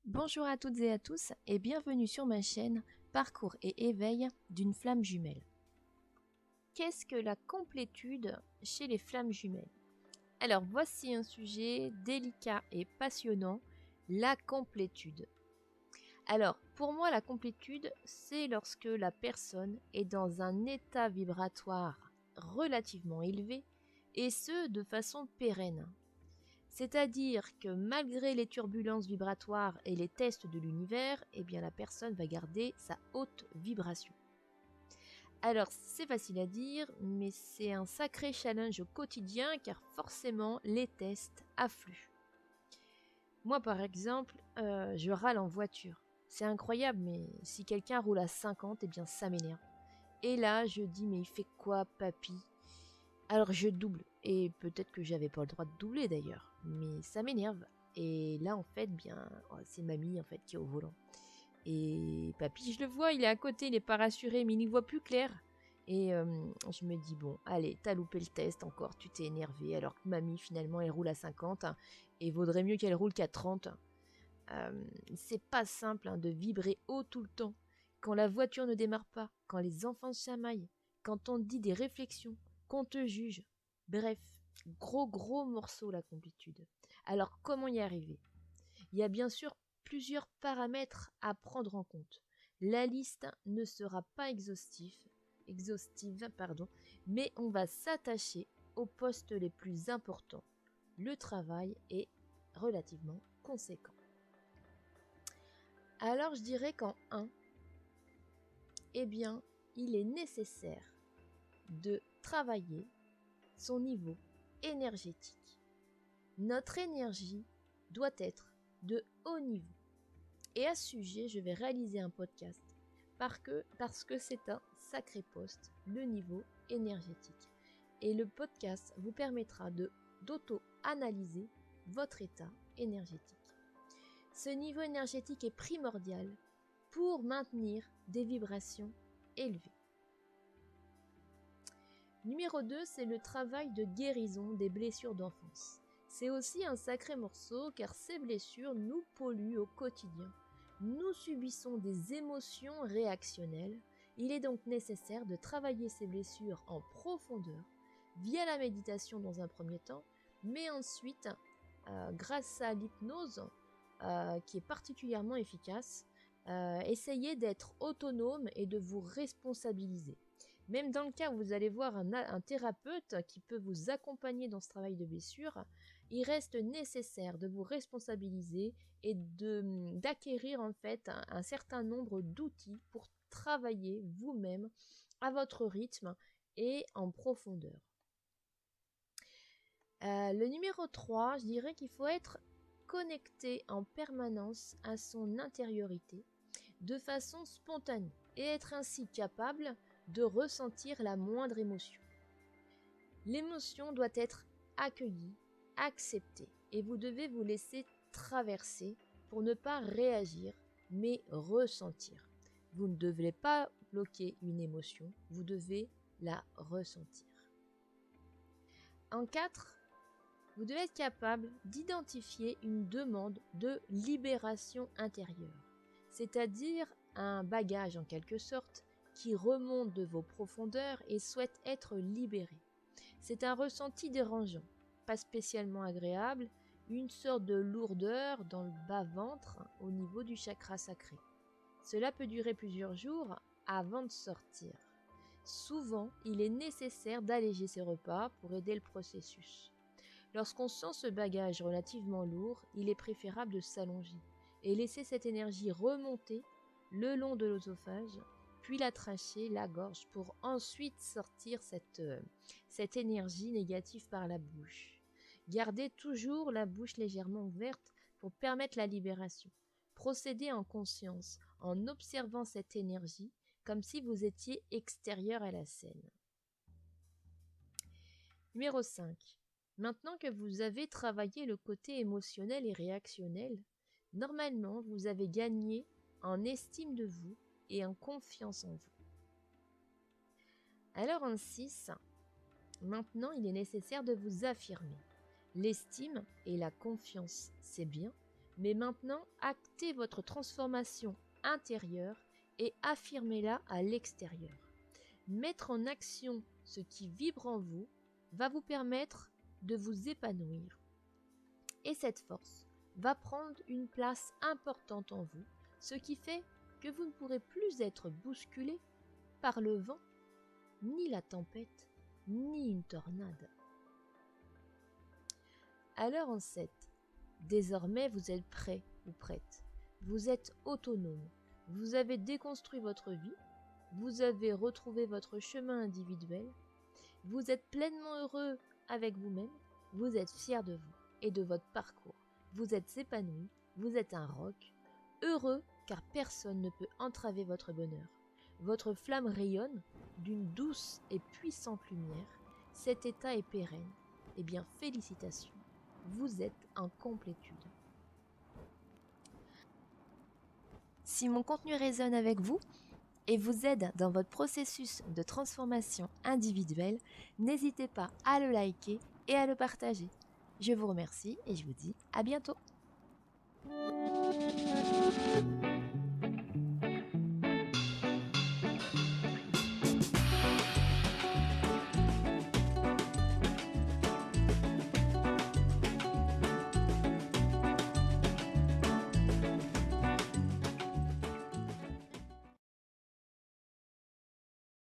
Bonjour à toutes et à tous et bienvenue sur ma chaîne Parcours et éveil d'une flamme jumelle. Qu'est-ce que la complétude chez les flammes jumelles? Alors voici un sujet délicat et passionnant, la complétude. Alors pour moi la complétude c'est lorsque la personne est dans un état vibratoire relativement élevé et ce de façon pérenne. C'est-à-dire que malgré les turbulences vibratoires et les tests de l'univers, eh bien la personne va garder sa haute vibration. Alors c'est facile à dire, mais c'est un sacré challenge au quotidien car forcément les tests affluent. Moi par exemple, je râle en voiture. C'est incroyable, mais si quelqu'un roule à 50, eh bien ça m'énerve. Et là je dis mais il fait quoi papy? Alors je double, et peut-être que j'avais pas le droit de doubler d'ailleurs, mais ça m'énerve. Et là en fait, bien, c'est mamie en fait qui est au volant. Et papy, je le vois, il est à côté, il est pas rassuré, mais il n'y voit plus clair. Et je me dis, bon, allez, t'as loupé le test encore, tu t'es énervé, alors que mamie finalement elle roule à 50, hein, et vaudrait mieux qu'elle roule qu'à 30. C'est pas simple hein, de vibrer haut tout le temps, quand la voiture ne démarre pas, quand les enfants se chamaillent, quand on dit des réflexions, qu'on te juge. Bref, gros morceau la complétude. Alors comment y arriver? Il y a bien sûr plusieurs paramètres à prendre en compte. La liste ne sera pas exhaustive, mais on va s'attacher aux postes les plus importants. Le travail est relativement conséquent. Alors je dirais qu'en 1, eh bien, il est nécessaire de travailler son niveau énergétique. Notre énergie doit être de haut niveau. Et à ce sujet, je vais réaliser un podcast parce que c'est un sacré poste, le niveau énergétique. Et le podcast vous permettra d'auto-analyser votre état énergétique. Ce niveau énergétique est primordial pour maintenir des vibrations élevées. Numéro 2, c'est le travail de guérison des blessures d'enfance. C'est aussi un sacré morceau car ces blessures nous polluent au quotidien. Nous subissons des émotions réactionnelles. Il est donc nécessaire de travailler ces blessures en profondeur via la méditation dans un premier temps, mais ensuite, grâce à l'hypnose, qui est particulièrement efficace, essayez d'être autonome et de vous responsabiliser. Même dans le cas où vous allez voir un thérapeute qui peut vous accompagner dans ce travail de blessure, il reste nécessaire de vous responsabiliser et d'acquérir en fait un certain nombre d'outils pour travailler vous-même à votre rythme et en profondeur. Le numéro 3, je dirais qu'il faut être connecté en permanence à son intériorité de façon spontanée et être ainsi capable de ressentir la moindre émotion. L'émotion doit être accueillie, acceptée et vous devez vous laisser traverser pour ne pas réagir mais ressentir. Vous ne devez pas bloquer une émotion, vous devez la ressentir. En 4, vous devez être capable d'identifier une demande de libération intérieure, c'est-à-dire un bagage en quelque sorte qui remonte de vos profondeurs et souhaite être libéré. C'est un ressenti dérangeant, pas spécialement agréable, une sorte de lourdeur dans le bas-ventre au niveau du chakra sacré. Cela peut durer plusieurs jours avant de sortir. Souvent, il est nécessaire d'alléger ses repas pour aider le processus. Lorsqu'on sent ce bagage relativement lourd, il est préférable de s'allonger et laisser cette énergie remonter le long de l'œsophage, puis la trachée, la gorge, pour ensuite sortir cette énergie négative par la bouche. Gardez toujours la bouche légèrement ouverte pour permettre la libération. Procédez en conscience, en observant cette énergie, comme si vous étiez extérieur à la scène. Numéro 5. Maintenant que vous avez travaillé le côté émotionnel et réactionnel, normalement vous avez gagné en estime de vous et en confiance en vous. Alors en 6, Maintenant, il est nécessaire de vous affirmer. L'estime et la confiance, c'est bien, mais maintenant, actez votre transformation intérieure et affirmez-la à l'extérieur. Mettre en action ce qui vibre en vous va vous permettre de vous épanouir. Et cette force va prendre une place importante en vous, ce qui fait que vous ne pourrez plus être bousculé par le vent, ni la tempête, ni une tornade. À l'heure en 7, désormais vous êtes prêt ou prête. Vous êtes autonome. Vous avez déconstruit votre vie. Vous avez retrouvé votre chemin individuel. Vous êtes pleinement heureux avec vous-même. Vous êtes fier de vous et de votre parcours. Vous êtes épanoui. Vous êtes un roc. Heureux car personne ne peut entraver votre bonheur. Votre flamme rayonne d'une douce et puissante lumière. Cet état est pérenne. Eh bien, félicitations. Vous êtes en complétude. Si mon contenu résonne avec vous et vous aide dans votre processus de transformation individuelle, n'hésitez pas à le liker et à le partager. Je vous remercie et je vous dis à bientôt.